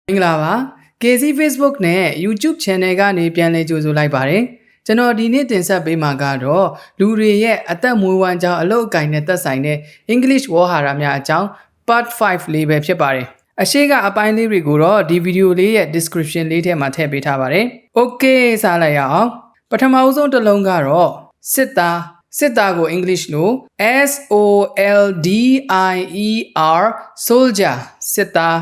မင်္ဂလာပါ K Zee Facebook နဲ့ YouTube Channel ကနေပြန်လည်ကြိုဆိုလိုက်ပါတယ်ကျွန်တော်ဒီနေ့တင်ဆက်ပေးမှာကတော့လူတွေရဲ့အသက်မွေးဝမ်းကြောင်းအလုပ်အကင်နဲ့သက်ဆိုင်တဲ့ English ဝေါ်ဟာရများအကြောင်း Part 5 လေးပဲဖြစ်ပါတယ်အရှိကအပိုင်းလေးတွေကိုတော့ဒီဗီဒီယိုလေးရဲ့ description လေးထဲမှာထည့်ပေးထားပါတယ် Okay စားလိုက်ရအောင်ပထမအဆုံးတစ်လုံးကတော့စစ်သားကို English လို့ SOLDIER soldier စစ်သား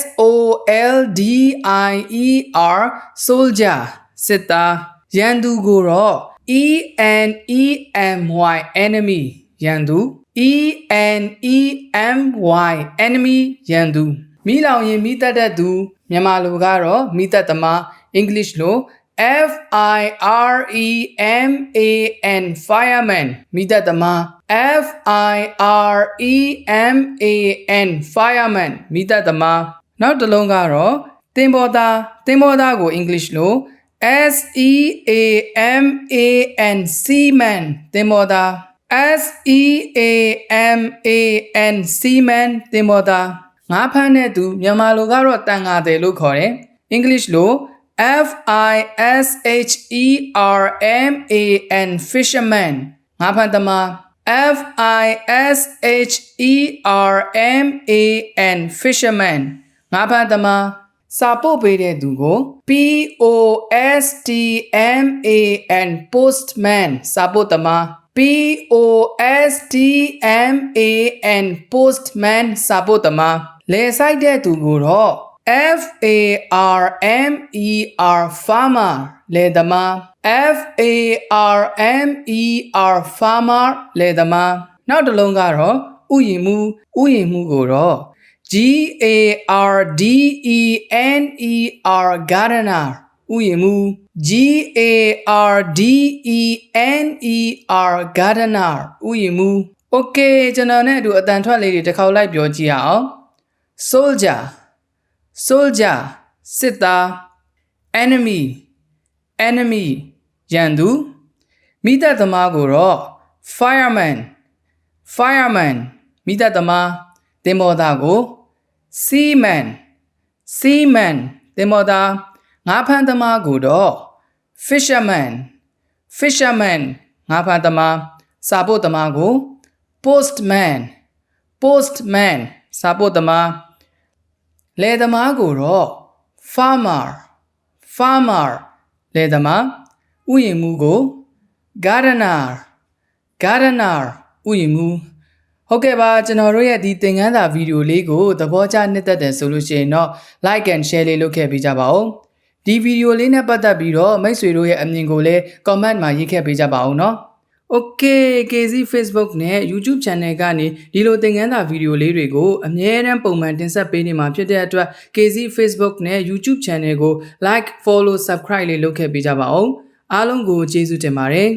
SOLDIER soldier စစ်သားရန်သူကိုတော့ ENEMY enemy ရန်သူ ENEMY enemy ရန်သူမိလောင်ရင်မိတတ်တဲ့သူမြန်မာလိုကတော့မိတတ်သမား English လို့ FIREMAN fireman မိတတ်သမား FIREMAN fireman မိတတ်သမားနောက်တစ်လုံးကတော့သင်္ဘောသားကို English လို့ SEAMAN seaman သင်္ဘောသား SEAMAN seaman သင်္ဘောသားငါးဖမ်းတဲ့သူမြန်မာလိုကတော့တန်ငါတယ်လို့ခေါ်တယ် English လို့ FISHERMAN fisherman ငါးဖမ်းသမား FISHERMAN fisherman ငါးဖမ်းသမားစာပို့ပေးတဲ့သူကို POSTMAN postman စာပို့သမား POSTMAN postman စာပို့သမားလဲဆိုင်တဲ့သူကိုတော့FARMER farmer လဲသမား FARMER farmer လဲသမားနောက်တစ်လုံးကတော့ဥယျာဉ်မှုကိုတော့ GARDENER gardener ဥယျာဉ်မှု GARDENER gardener ဥယျာဉ်မှု Okay ကျွန်တော်နဲ့အတူအတန်ထွက်လေးတွေတစ်ခေါက်လိုက်ပြောကြည့်အောင် soldierစစ်သား enemy ရန်သူမိသက်သမားကိုတော့ fireman မိသက်သမားသင်္ဘောသားကို seaman သင်္ဘောသားငါးဖမ်းသမားကိုတော့ fisherman ငါးဖမ်းသမားစာပို့သမားကို postman စာပို့သမားလယ်သမားကိုတော့ farmer လယ်သမားဥယျာဉ်မှုကို gardener ဥယျာဉ်မှုဟုတ်ကဲ့ပါကျွန်တော်တို့ရဲ့ဒီသင်ခန်းစာဗီဒီယိုလေးကိုသဘောကျနှစ်သက်တယ်ဆိုလို့ရှိရင်တော့ like and share လေးလုပ်ခဲ့ပေးကြပါဦးဒီဗီဒီယိုလေးနဲ့ပတ်သက်ပြီးတော့မိတ်ဆွေတို့ရဲ့အမြင်ကိုလည်း comment မှာရေးခဲ့ပေးကြပါဦးเนาะ Okay K Zee Facebook နဲ့ YouTube Channel ကနေဒီလိုသင်ခန်းစာဗီဒီယိုလေးတွေကိုအမြဲတမ်းပုံမှန်တင်ဆက်ပေးနေမှာဖြစ်တဲ့အတွက် K Zee Facebook နဲ့ YouTube Channel ကို like follow subscribe လေးလုပ်ခဲ့ပေးကြပါဦးအားလုံးကိုကျေးဇူးတင်ပါတယ်